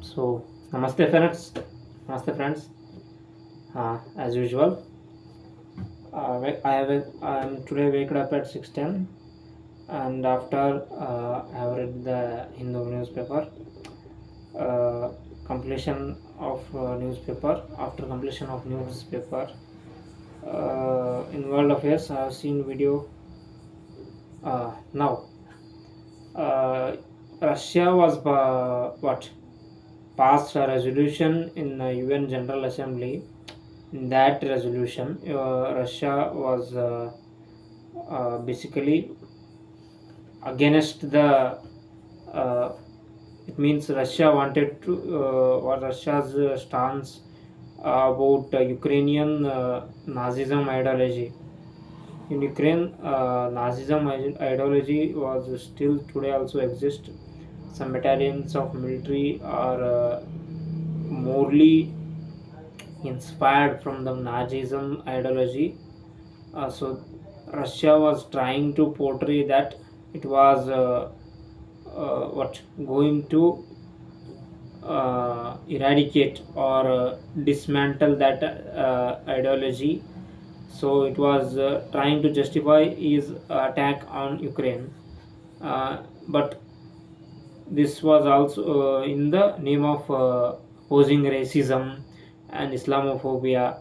So, namaste friends. Namaste friends. As usual, I am today waked up at 6:10, and after I have read the Hindu newspaper. Uh, Completion of newspaper. After completion of newspaper, in world affairs, I have seen video. Now, uh, Russia was what passed a resolution in the UN General Assembly. In that resolution, Russia was basically against the. Uh, it means Russia wanted to, or Russia's stance about Ukrainian Nazism ideology. In Ukraine, Nazism ideology was still today also exist. Some battalions of military are morely inspired from the Nazism ideology. So Russia was trying to portray that it was what going to eradicate or dismantle that ideology. So it was trying to justify his attack on Ukraine, but this was also in the name of opposing racism and Islamophobia.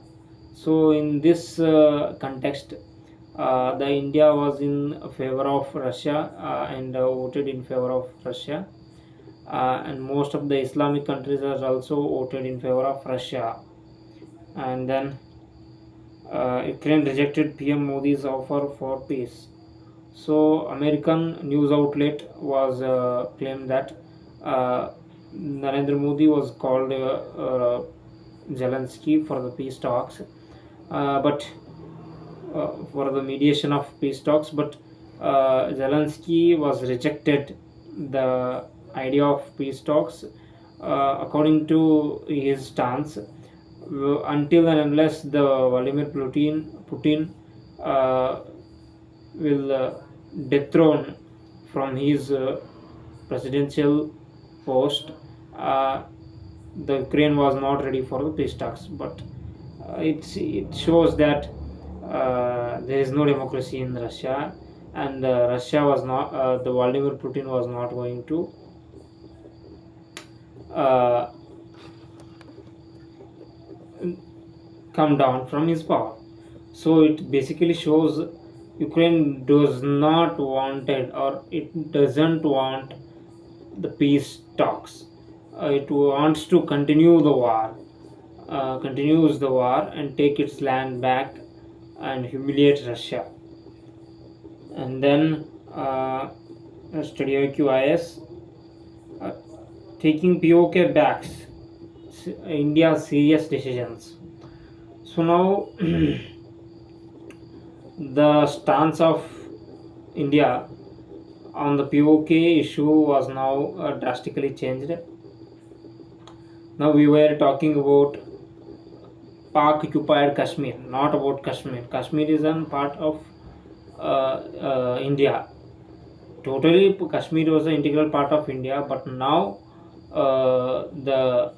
So in this context, the India was in favor of Russia and voted in favor of Russia, and most of the Islamic countries are also voted in favor of Russia. And then Ukraine rejected PM Modi's offer for peace. So American news outlet was claimed that uh, Narendra Modi was called Zelensky for the peace talks, but for the mediation of peace talks. But Zelensky was rejected the idea of peace talks, according to his stance, until and unless the Vladimir Putin uh, will dethrone from his presidential post. Uh, the Ukraine was not ready for the peace talks, but it shows that there is no democracy in Russia, and Russia was not. The Vladimir Putin was not going to uh, come down from his power. So it basically shows Ukraine does not want it, or it doesn't want the peace talks. It wants to continue the war, continues the war and take its land back and humiliate Russia. And then study IQIS, uh, taking POK backs India's serious decisions. So now the stance of India on the POK issue was now drastically changed. Now we were talking about Pak occupied Kashmir, not about Kashmir. Kashmir is a part of India. Totally, Kashmir was an integral part of India, but now the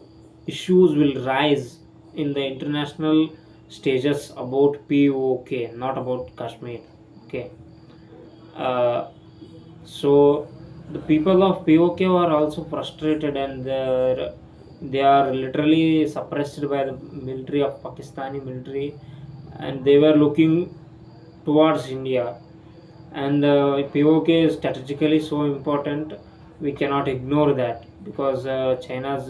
issues will rise in the international stages about POK, not about Kashmir. Okay. Uh, so the people of POK are also frustrated, and they are literally suppressed by the military of Pakistani military, and they were looking towards India. And POK is strategically so important, we cannot ignore that, because China's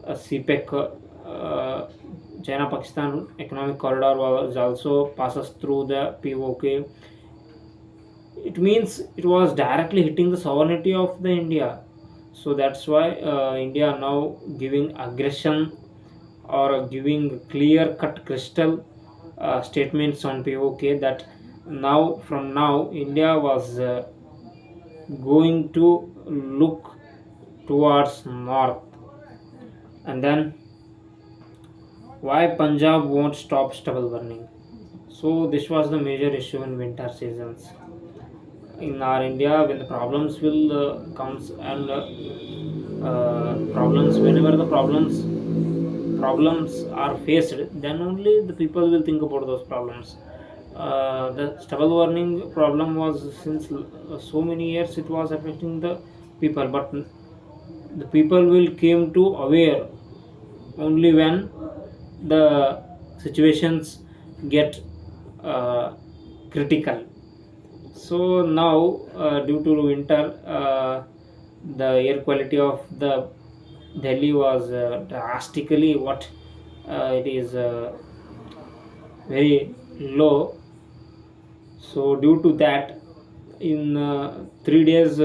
CPEC, China Pakistan economic corridor was also passes through the POK. It means it was directly hitting the sovereignty of the India. So that's why India now giving aggression, or giving clear cut crystal statements on POK, that now from now India was going to look towards north. And then why Punjab won't stop stubble burning. So this was the major issue in winter seasons in our India, when the problems will comes, and problems, whenever the problems are faced, then only the people will think about those problems. The stubble warning problem was since so many years it was affecting the people, but the people will came to aware only when the situations get uh, critical. So now, due to winter, the air quality of the Delhi was drastically what it is very low. So due to that, in 3 days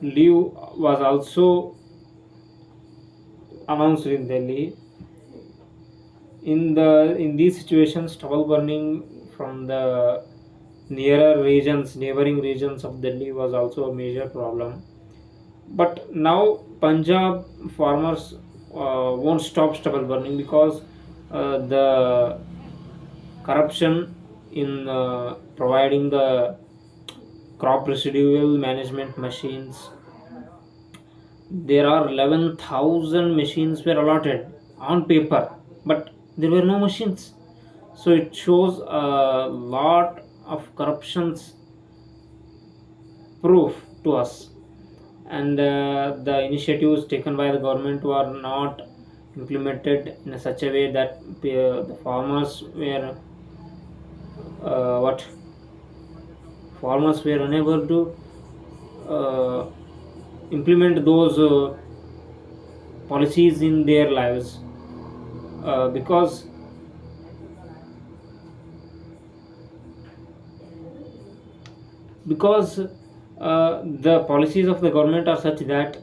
leave was also announced in Delhi. In these situations, stubble burning from the neighboring regions of Delhi was also a major problem. But now Punjab farmers won't stop stubble burning because the corruption in providing the crop residual management machines. There are 11,000 machines were allotted on paper, but there were no machines. So it shows a lot of corruptions proof to us. And the initiatives taken by the government were not implemented in such a way that the farmers were what farmers were unable to uh, implement those policies in their lives, because the policies of the government are such that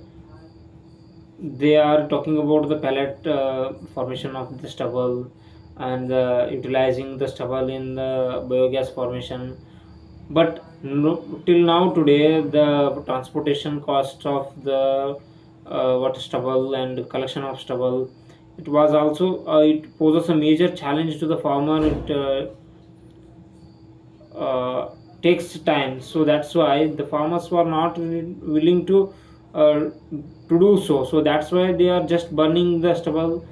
they are talking about the pellet formation of the stubble, and utilizing the stubble in the biogas formation. But no, till now today the transportation cost of the what stubble and collection of stubble, it was also it poses a major challenge to the farmer. It takes time, so that's why the farmers were not willing to do so. So that's why they are just burning the stubble.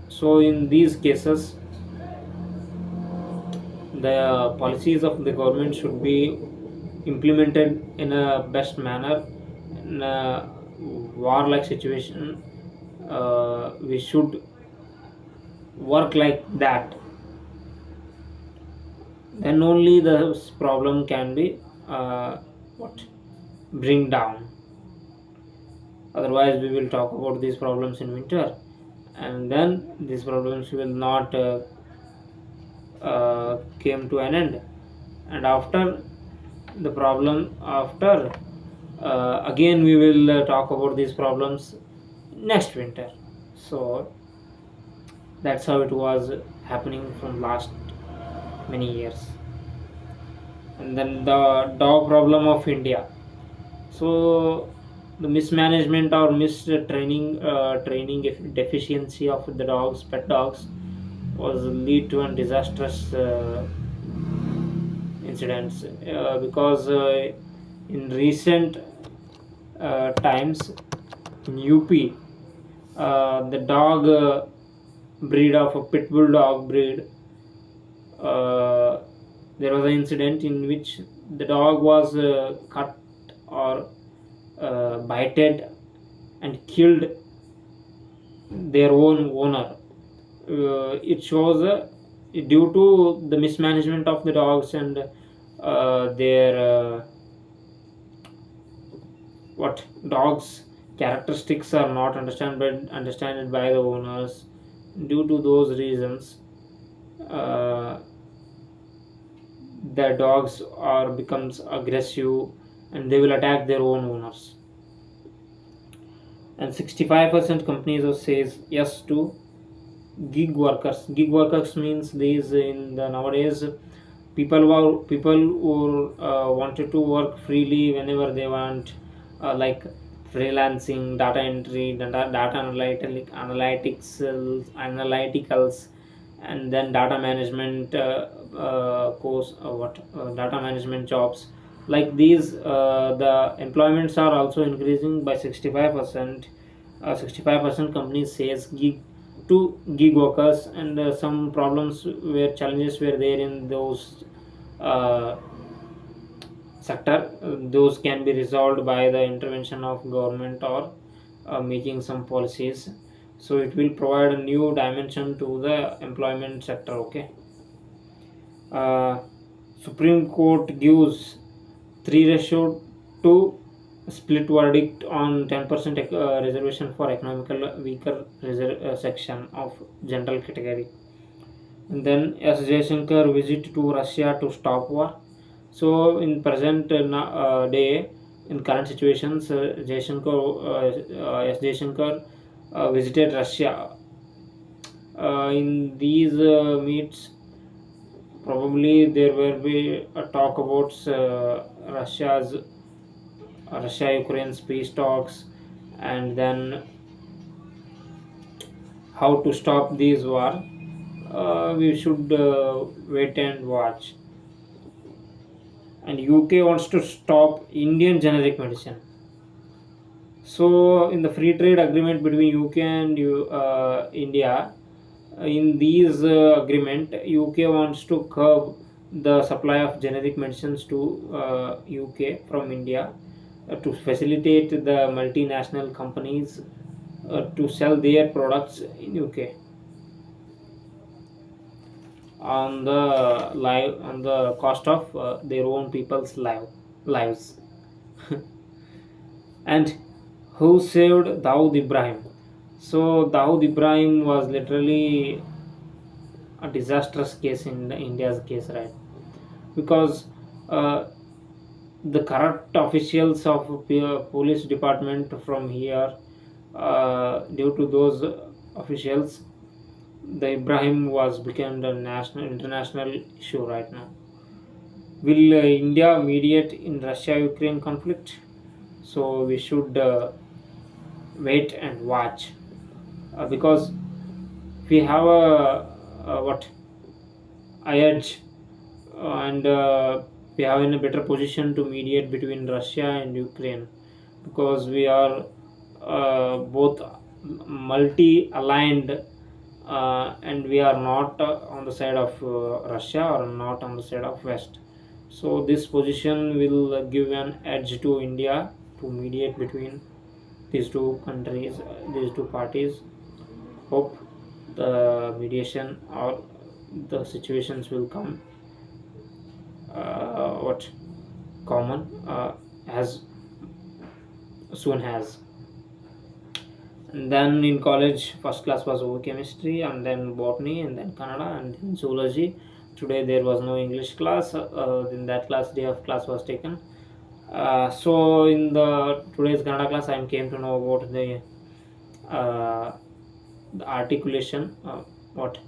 So in these cases, the policies of the government should be implemented in a best manner. In a war-like situation, we should work like that. Then only the problem can be what bring down. Otherwise, we will talk about these problems in winter, and then these problems will not came to an end. And after the problem, after again we will talk about these problems next winter. So that's how it was happening from last many years. And then the dog problem of India. So the mismanagement or training deficiency of the dogs, pet dogs, was lead to a disastrous incidents, because in recent times in UP, the dog breed of a pit bull dog breed, uh, there was an incident in which the dog was cut or bited and killed their own owner. It shows due to the mismanagement of the dogs, and their what dogs characteristics are not understood by the owners. Due to those reasons, uh, the dogs are becomes aggressive, and they will attack their own owners. And 65% companies of says yes to gig workers. Gig workers means these in the nowadays people who wanted to work freely whenever they want, like freelancing, data entry, data analyticals, and then data management course, what data management jobs. Like these, the employments are also increasing by 65%. 65% companies says gig workers, and some problems where challenges were there in those uh, sector. Those can be resolved by the intervention of government or making some policies. So it will provide a new dimension to the employment sector. Okay. uh, Supreme Court gives 3 ratio to split verdict on 10% reservation for economical weaker section of general category. And then S. Jaishankar visit to Russia to stop war. So in present day, in current situations, S. Jaishankar visited Russia. In these meets, probably there will be a talk about Russia-Ukraine's peace talks, and then how to stop these war. We should wait and watch. And UK wants to stop Indian generic medicine. So in the free trade agreement between UK and India, in these agreement, UK wants to curb the supply of generic medicines to UK from India, to facilitate the multinational companies to sell their products in UK on the cost of their own people's lives. And who saved Dawood Ibrahim? So Dawood Ibrahim was literally a disastrous case in India's case, right? Because uh, the corrupt officials of police department from here, due to those officials, the Ibrahim was become the national international issue right now. Will India mediate in Russia-Ukraine conflict? So we should wait and watch, because we have a what edge, and we are in a better position to mediate between Russia and Ukraine, because we are both multi-aligned, and we are not on the side of Russia or not on the side of West. So this position will give an edge to India to mediate between these two countries, these two parties. Hope the mediation or the situations will come what common as soon as. And then in college, first class was over chemistry, and then botany, and then Kannada, and then zoology. Today there was no English class. In that class, day of class was taken. So in the today's Kannada class, I came to know about uh, the articulation. What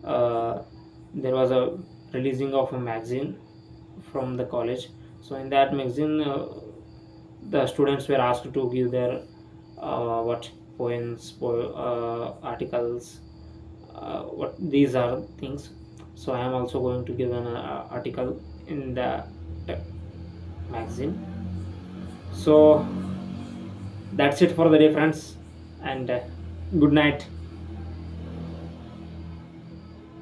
There was a releasing of a magazine from the college. So in that magazine, the students were asked to give their what poems, articles, what these are things. So I am also going to give an article in the magazine. So that's it for the day, friends, and good night.